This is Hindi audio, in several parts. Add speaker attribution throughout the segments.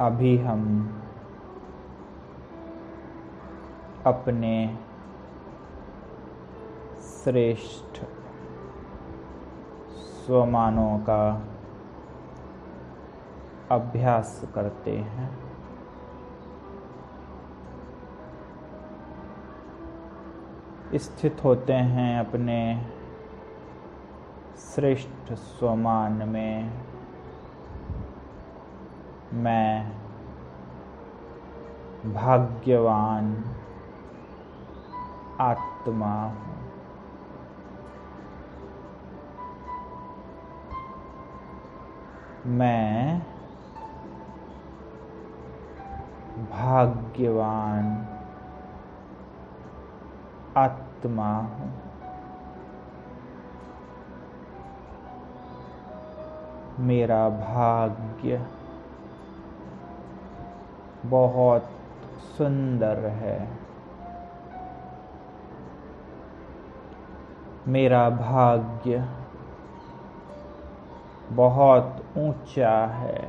Speaker 1: अभी हम अपने श्रेष्ठ स्वमानों का अभ्यास करते हैं। स्थित होते हैं अपने श्रेष्ठ स्वमान में। मैं भाग्यवान आत्मा हूँ। मैं भाग्यवान आत्मा हूँ। मेरा भाग्य बहुत सुंदर है। मेरा भाग्य बहुत ऊंचा है।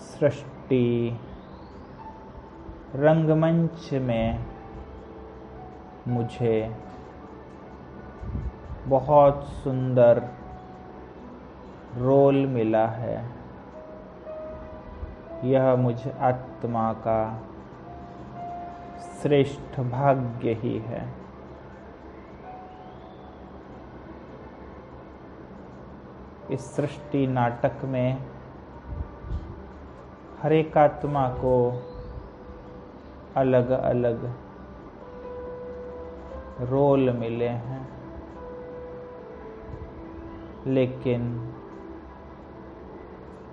Speaker 1: सृष्टि रंगमंच में मुझे बहुत सुंदर रोल मिला है। यह मुझ आत्मा का श्रेष्ठ भाग्य ही है। इस सृष्टि नाटक में हर एक आत्मा को अलग अलग रोल मिले हैं, लेकिन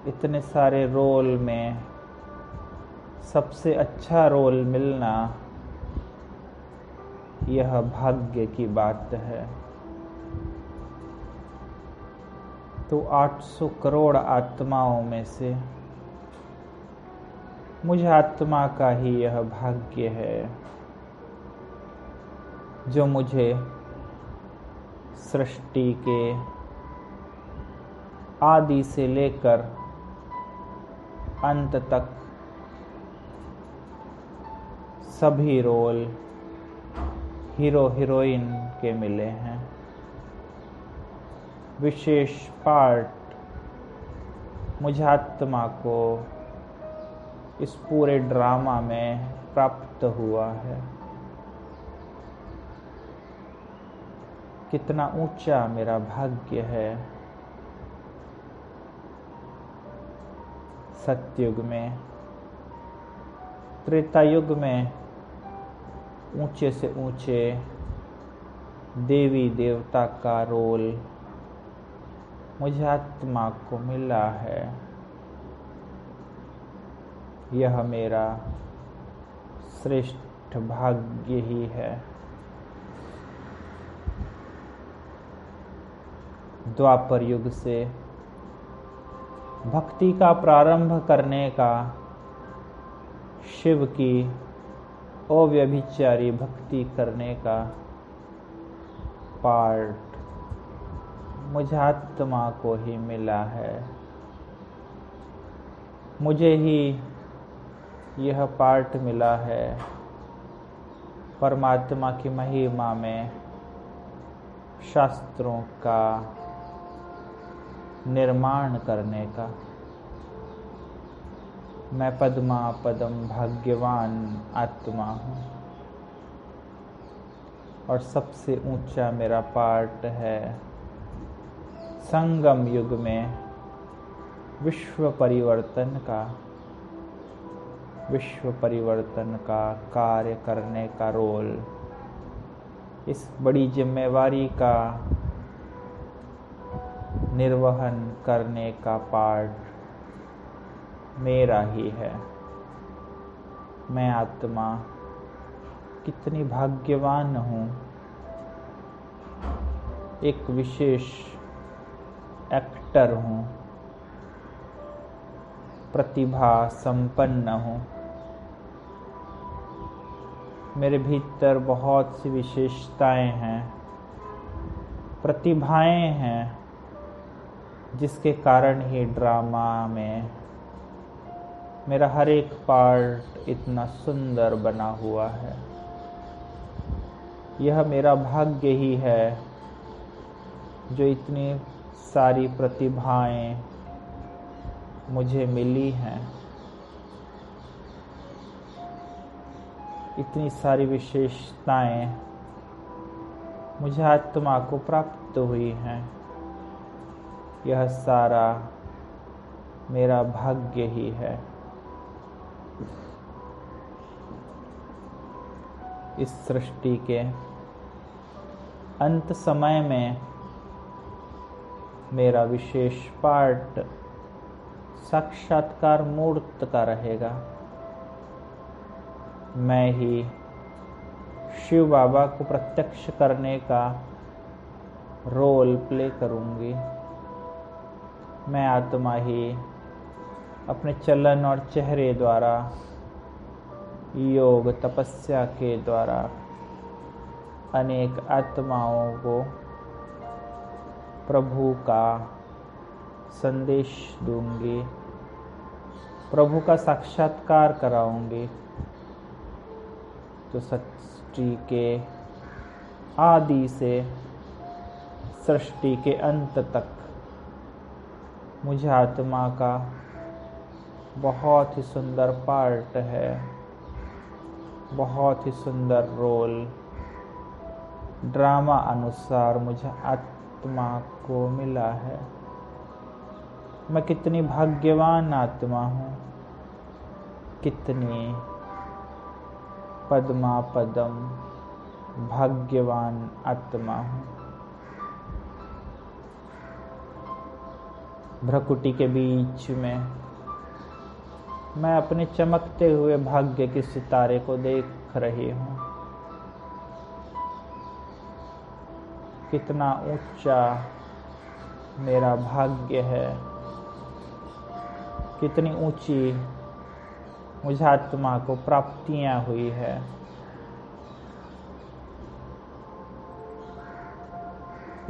Speaker 1: इतने सारे रोल में सबसे अच्छा रोल मिलना यह भाग्य की बात है। तो 800 करोड़ आत्माओं में से मुझ आत्मा का ही यह भाग्य है जो मुझे सृष्टि के आदि से लेकर अंत तक सभी रोल हीरो हीरोइन के मिले हैं। विशेष पार्ट मुझ आत्मा को इस पूरे ड्रामा में प्राप्त हुआ है। कितना ऊंचा मेरा भाग्य है। सतयुग में, त्रेता युग में ऊंचे से ऊंचे देवी देवता का रोल मुझ आत्मा को मिला है। यह मेरा श्रेष्ठ भाग्य ही है। द्वापर युग से भक्ति का प्रारंभ करने का, शिव की अव्यभिचारी भक्ति करने का पार्ट मुझ आत्मा को ही मिला है। मुझे ही यह पार्ट मिला है परमात्मा की महिमा में शास्त्रों का निर्माण करने का। मैं पद्मा पदम भाग्यवान आत्मा हूँ और सबसे ऊंचा मेरा पार्ट है संगम युग में विश्व परिवर्तन का कार्य करने का रोल। इस बड़ी जिम्मेवारी का निर्वहन करने का पार्ट मेरा ही है। मैं आत्मा कितनी भाग्यवान हूँ। एक विशेष एक्टर हूँ, प्रतिभा संपन्न हूँ। मेरे भीतर बहुत सी विशेषताएं हैं, प्रतिभाएं हैं जिसके कारण ही ड्रामा में मेरा हर एक पार्ट इतना सुंदर बना हुआ है। यह मेरा भाग्य ही है जो इतनी सारी प्रतिभाएं मुझे मिली हैं, इतनी सारी विशेषताएं मुझे आत्मा को प्राप्त हुई हैं। यह सारा मेरा भाग्य ही है। इस सृष्टि के अंत समय में मेरा विशेष पार्ट साक्षात्कार मूर्त का रहेगा। मैं ही शिव बाबा को प्रत्यक्ष करने का रोल प्ले करूंगी। मैं आत्मा ही अपने चलन और चेहरे द्वारा, योग तपस्या के द्वारा अनेक आत्माओं को प्रभु का संदेश दूंगी, प्रभु का साक्षात्कार कराऊंगी। तो सृष्टि के आदि से सृष्टि के अंत तक मुझे आत्मा का बहुत ही सुंदर पार्ट है, बहुत ही सुंदर रोल ड्रामा अनुसार मुझे आत्मा को मिला है। मैं कितनी भाग्यवान आत्मा हूँ, कितनी पद्मा पदम भाग्यवान आत्मा हूँ। भ्रकुटी के बीच में मैं अपने चमकते हुए भाग्य के सितारे को देख रही हूँ। कितना ऊंचा मेरा भाग्य है, कितनी ऊंची मुझे आत्मा को प्राप्तियां हुई है।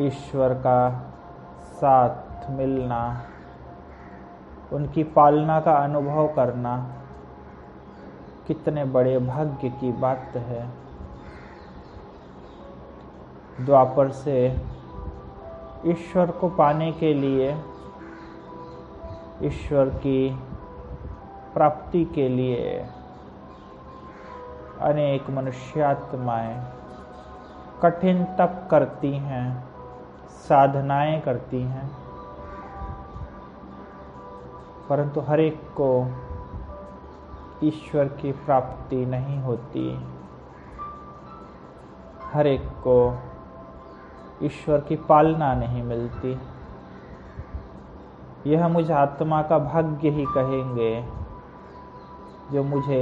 Speaker 1: ईश्वर का साथ मिलना, उनकी पालना का अनुभव करना कितने बड़े भाग्य की बात है। द्वापर से ईश्वर को पाने के लिए, ईश्वर की प्राप्ति के लिए अनेक मनुष्यात्माएं कठिन तप करती हैं, साधनाएं करती हैं, परंतु हर एक को ईश्वर की प्राप्ति नहीं होती। हर एक को ईश्वर की पालना नहीं मिलती। यह मुझे आत्मा का भाग्य ही कहेंगे जो मुझे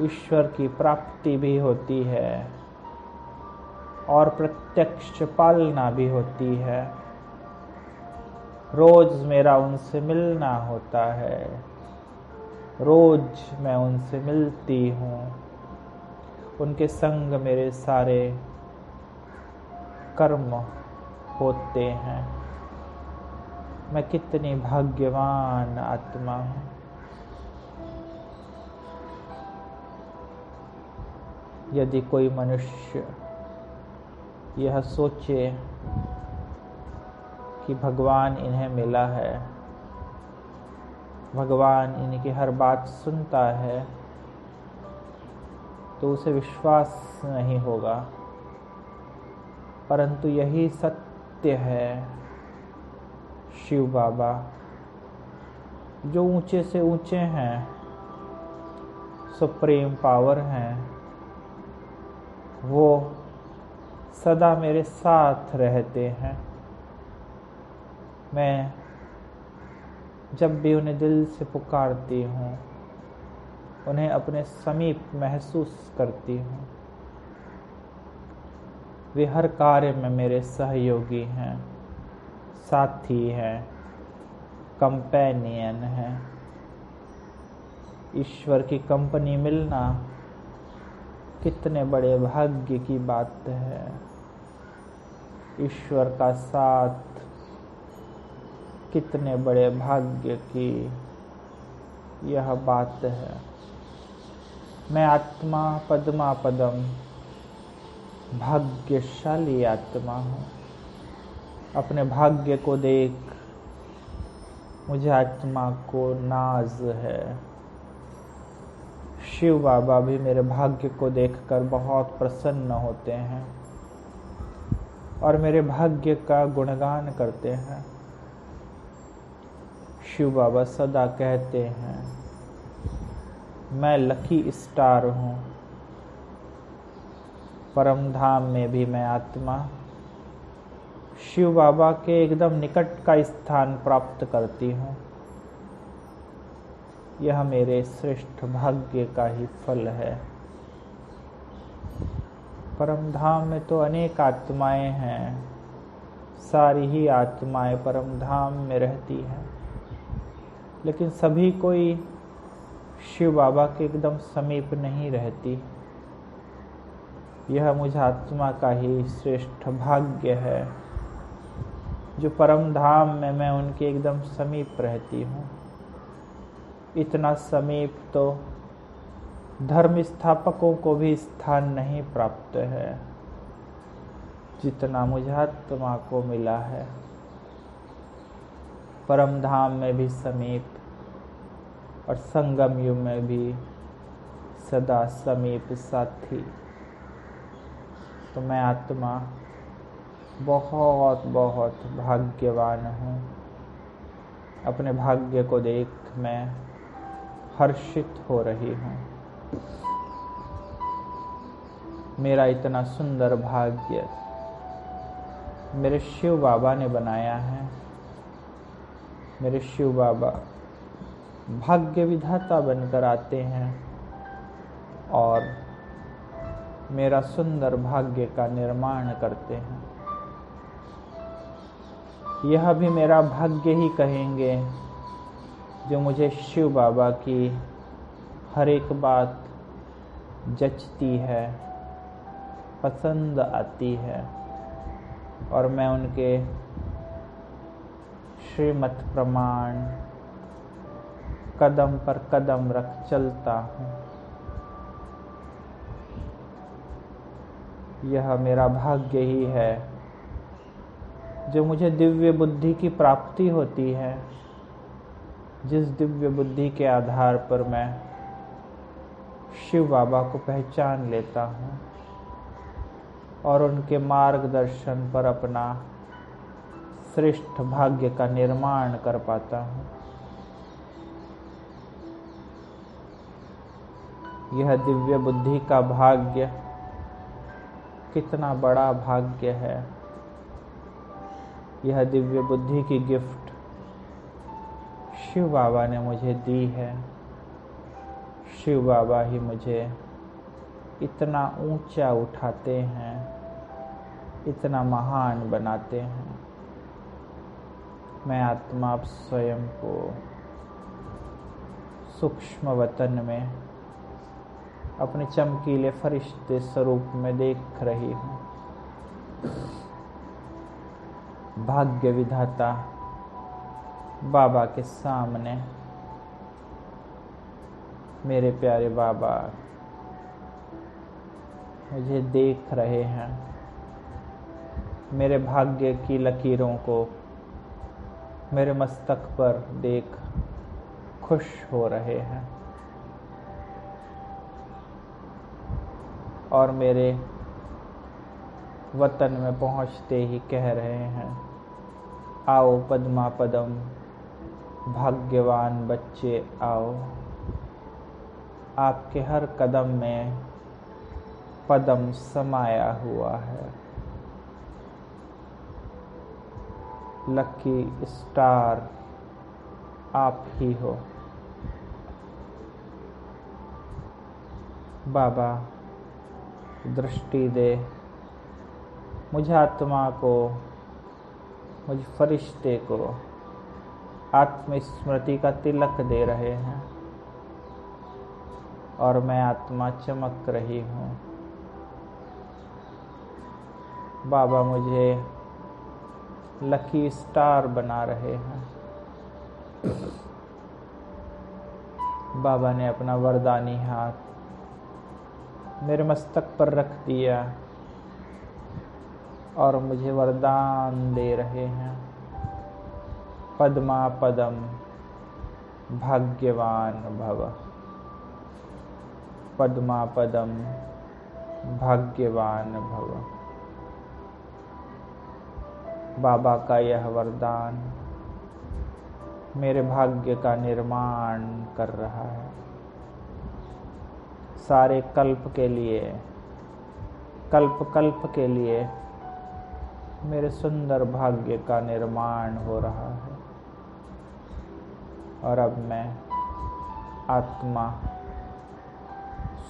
Speaker 1: ईश्वर की प्राप्ति भी होती है और प्रत्यक्ष पालना भी होती है। रोज मेरा उनसे मिलना होता है, रोज मैं उनसे मिलती हूँ। उनके संग मेरे सारे कर्म होते हैं। मैं कितनी भाग्यवान आत्मा हूँ। यदि कोई मनुष्य यह सोचे कि भगवान इन्हें मिला है, भगवान इनकी हर बात सुनता है, तो उसे विश्वास नहीं होगा। परंतु यही सत्य है। शिव बाबा जो ऊंचे से ऊंचे हैं, सुप्रीम पावर हैं, वो सदा मेरे साथ रहते हैं। मैं जब भी उन्हें दिल से पुकारती हूँ, उन्हें अपने समीप महसूस करती हूँ। वे हर कार्य में मेरे सहयोगी हैं, साथी हैं, कंपेनियन हैं। ईश्वर की कंपनी मिलना कितने बड़े भाग्य की बात है। ईश्वर का साथ कितने बड़े भाग्य की यह बात है। मैं आत्मा पद्मा पदम भाग्यशाली आत्मा हूँ। अपने भाग्य को देख मुझे आत्मा को नाज है। शिव बाबा भी मेरे भाग्य को देखकर बहुत प्रसन्न होते हैं और मेरे भाग्य का गुणगान करते हैं। शिव बाबा सदा कहते हैं मैं लकी स्टार हूँ। परम धाम में भी मैं आत्मा शिव बाबा के एकदम निकट का स्थान प्राप्त करती हूँ। यह मेरे श्रेष्ठ भाग्य का ही फल है। परम धाम में तो अनेक आत्माएं हैं, सारी ही आत्माएं परम धाम में रहती हैं, लेकिन सभी कोई शिव बाबा के एकदम समीप नहीं रहती। यह मुझ आत्मा का ही श्रेष्ठ भाग्य है जो परम धाम में मैं उनके एकदम समीप रहती हूँ। इतना समीप तो धर्म स्थापकों को भी स्थान नहीं प्राप्त है जितना मुझ आत्मा को मिला है। परम धाम में भी समीप और संगम युग में भी सदा समीप साथी। तो मैं आत्मा बहुत बहुत भाग्यवान हूँ। अपने भाग्य को देख मैं हर्षित हो रही हूँ। मेरा इतना सुंदर भाग्य मेरे शिव बाबा ने बनाया है। मेरे शिव बाबा भाग्य विधाता बनकर आते हैं और मेरा सुंदर भाग्य का निर्माण करते हैं। यह भी मेरा भाग्य ही कहेंगे जो मुझे शिव बाबा की हर एक बात जचती है, पसंद आती है और मैं उनके श्रीमत प्रमाण कदम पर कदम रख चलता हूँ। यह मेरा भाग्य ही है जो मुझे दिव्य बुद्धि की प्राप्ति होती है, जिस दिव्य बुद्धि के आधार पर मैं शिव बाबा को पहचान लेता हूँ और उनके मार्गदर्शन पर अपना श्रेष्ठ भाग्य का निर्माण कर पाता हूँ। यह दिव्य बुद्धि का भाग्य कितना बड़ा भाग्य है। यह दिव्य बुद्धि की गिफ्ट शिव बाबा ने मुझे दी है। शिव बाबा ही मुझे इतना ऊंचा उठाते हैं, इतना महान बनाते हैं। मैं आत्मा अब स्वयं को सूक्ष्म वतन में अपने चमकीले फरिश्ते स्वरूप में देख रही हूँ। भाग्य विधाता बाबा के सामने मेरे प्यारे बाबा मुझे देख रहे हैं। मेरे भाग्य की लकीरों को मेरे मस्तक पर देख खुश हो रहे हैं और मेरे वतन में पहुंचते ही कह रहे हैं, आओ पद्मा पदम भाग्यवान बच्चे आओ। आपके हर कदम में पदम समाया हुआ है। लकी स्टार आप ही हो। बाबा दृष्टि दे, मुझ आत्मा को, मुझ फरिश्ते को आत्मस्मृति का तिलक दे रहे हैं और मैं आत्मा चमक रही हूँ। बाबा मुझे लकी स्टार बना रहे हैं। बाबा ने अपना वरदानी हाथ मेरे मस्तक पर रख दिया और मुझे वरदान दे रहे हैं। पद्मा पदम भाग्यवान भव। पद्मा पदम भाग्यवान भव। बाबा का यह वरदान मेरे भाग्य का निर्माण कर रहा है। सारे कल्प के लिए, कल्प कल्प के लिए मेरे सुंदर भाग्य का निर्माण हो रहा है। और अब मैं आत्मा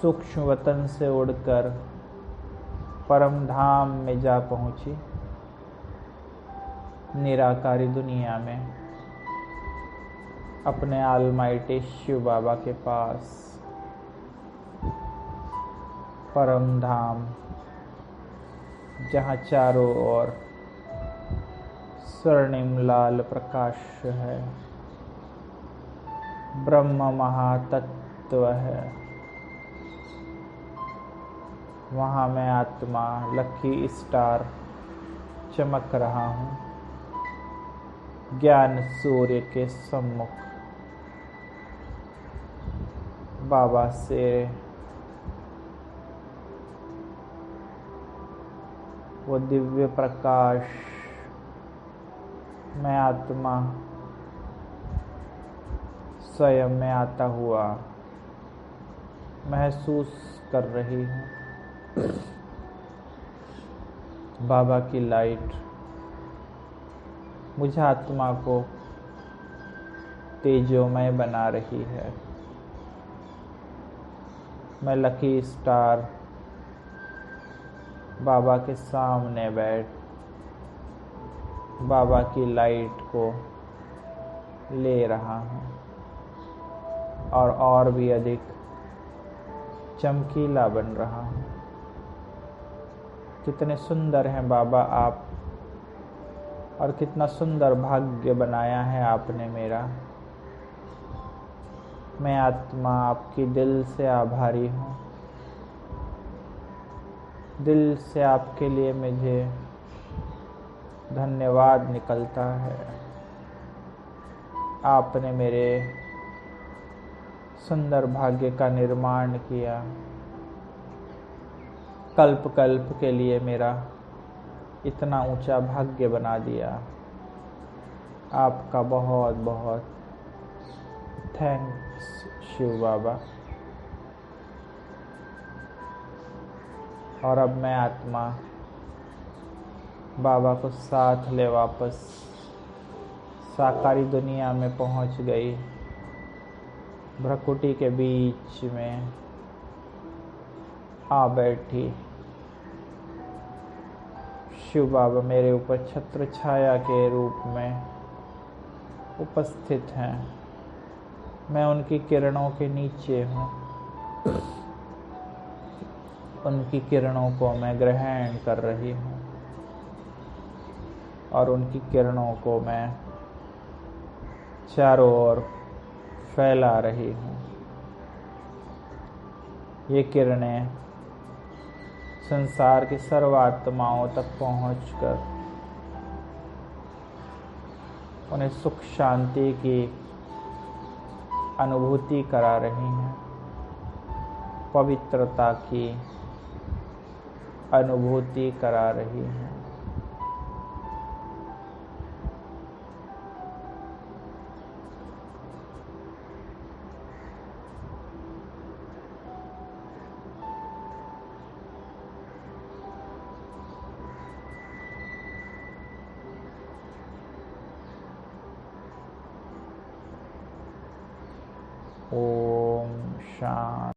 Speaker 1: सूक्ष्म वतन से उड़कर परम धाम में जा पहुंची, निराकारी दुनिया में, अपने ऑलमाइटी शिव बाबा के पास। परम धाम जहाँ चारों ओर स्वर्णिम लाल प्रकाश है, ब्रह्म महातत्व है। वहाँ मैं आत्मा लकी स्टार चमक रहा हूँ, ज्ञान सूर्य के सम्मुख। बाबा से वो दिव्य प्रकाश मैं आत्मा स्वयं में आता हुआ महसूस कर रही हूँ। बाबा की लाइट मुझे आत्मा को तेजोमय बना रही है। मैं लकी स्टार बाबा के सामने बैठ बाबा की लाइट को ले रहा हूँ और भी अधिक चमकीला बन रहा हूँ। कितने सुंदर हैं बाबा आप, और कितना सुंदर भाग्य बनाया है आपने मेरा। मैं आत्मा आपकी दिल से आभारी हूँ। दिल से आपके लिए मुझे धन्यवाद निकलता है। आपने मेरे सुंदर भाग्य का निर्माण किया। कल्प कल्प के लिए मेरा इतना ऊंचा भाग्य बना दिया। आपका बहुत बहुत थैंक्स शिव बाबा। और अब मैं आत्मा बाबा को साथ ले वापस साकारी दुनिया में पहुंच गई। भ्रकुटी के बीच में आ बैठी। शिव बाबा मेरे ऊपर छत्र छाया के रूप में उपस्थित हैं। मैं उनकी किरणों के नीचे हूँ। उनकी किरणों को मैं ग्रहण कर रही हूँ और उनकी किरणों को मैं चारों ओर फैला रही हूँ। ये किरणें संसार की सर्वात्माओं तक पहुँचकर उन्हें सुख शांति की अनुभूति करा रही हैं, पवित्रता की अनुभूति करा रही हैं। ओम शांति।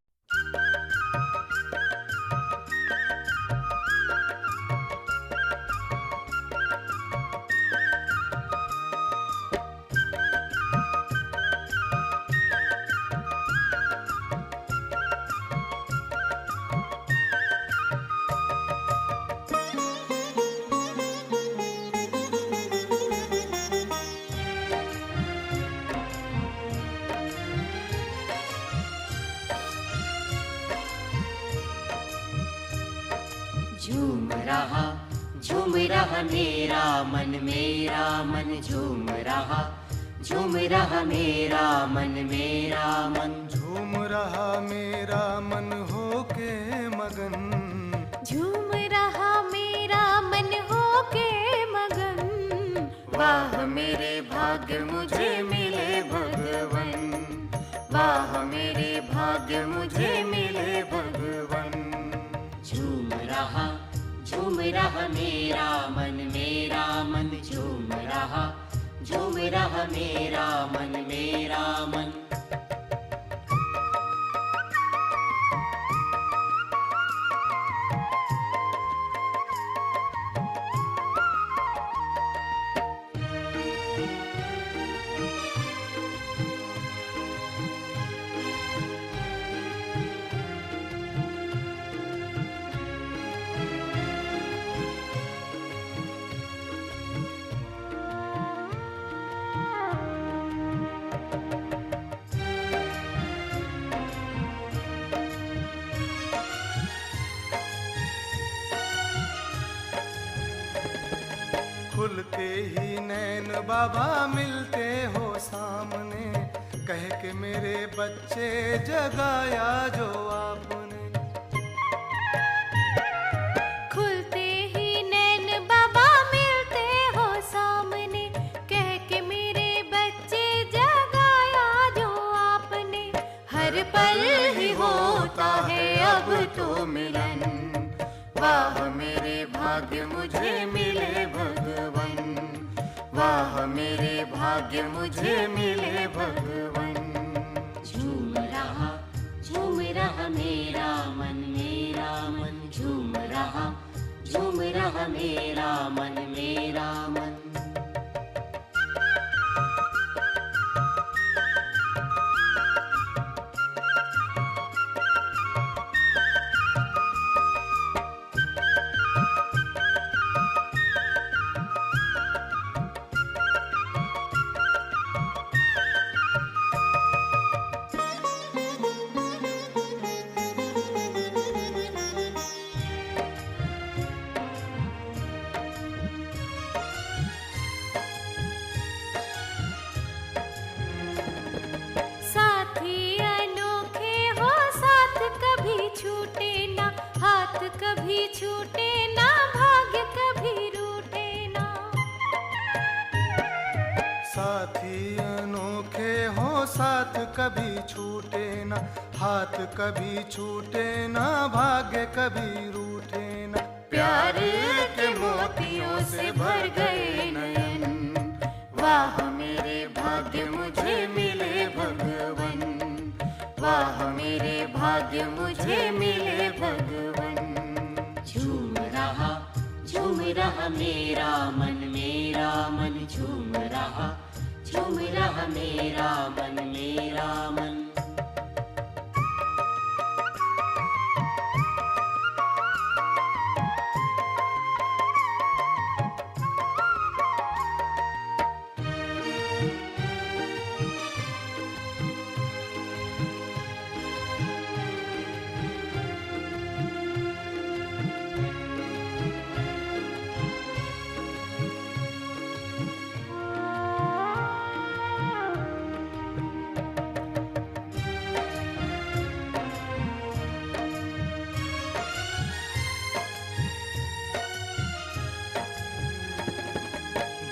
Speaker 2: झूम रहा मेरा मन झूम रहा मेरा मन
Speaker 3: झूम रहा मेरा मन होके मगन,
Speaker 4: झूम रहा मेरा मन होके मगन।
Speaker 2: वाह मेरे भाग्य मुझे मिले भगवन, वाह मेरे भाग्य मुझे मिले भगवन। झूम रहा मेरा मन झूम रहा मेरा मन।
Speaker 3: खुलते ही नैन बाबा मिलते हो सामने, कह के मेरे बच्चे जगाया जो आपने।
Speaker 4: खुलते ही नैन बाबा मिलते हो सामने, कह के मेरे बच्चे जगाया जो आपने। हर पल ही होता है अब तो मिलन,
Speaker 2: वाह मेरे भाग्य मुझे मिले भगवन, वाह मेरे भाग्य मुझे मिले भगवन। झूम रहा मेरा मन झूम रहा मेरा मन।
Speaker 4: कभी छूटे ना, भाग्य कभी रूठे ना।
Speaker 3: साथी अनोखे हो साथ कभी छूटे ना, हाथ कभी छूटे ना, भाग्य कभी रूठे ना।
Speaker 2: प्यार के मोतियों से भर गए नयन, वाह मेरे भाग्य मुझे मिले भगवन, वाह मेरे भाग्य मुझे मिले भगवन। झूम रहा मेरा मन झूम रहा मेरा मन।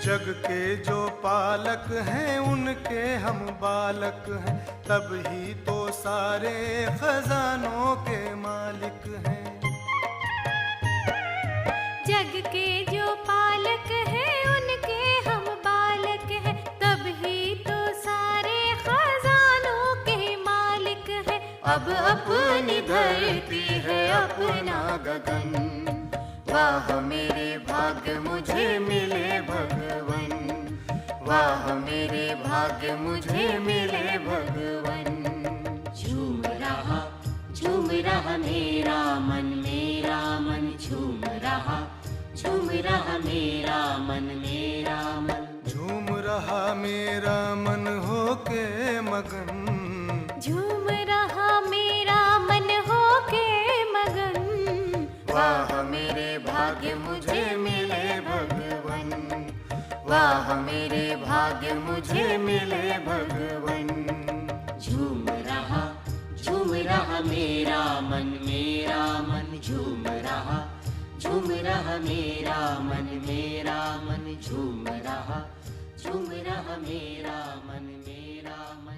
Speaker 3: जग के जो पालक हैं उनके हम बालक हैं, तब ही तो सारे खजानों के मालिक हैं।
Speaker 4: जग के जो पालक हैं उनके हम बालक हैं, तब ही तो सारे खजानों के मालिक हैं।
Speaker 2: अब अपनी धरती है अपना गगन, वाह मेरे भाग्य मुझे मिले भगवन, वाह मेरे भाग्य मुझे मिले भगवन। झूम रहा मेरा मन झूम रहा मेरा मन
Speaker 3: झूम रहा मेरा मन होके मगन,
Speaker 4: झूम रहा मेरा मन होके मगन।
Speaker 2: वाह मेरे वाह मेरे भाग्य मुझे मिले भगवन।
Speaker 5: झूम रहा मेरा मन झूम रहा मेरा मन झूम रहा मेरा मन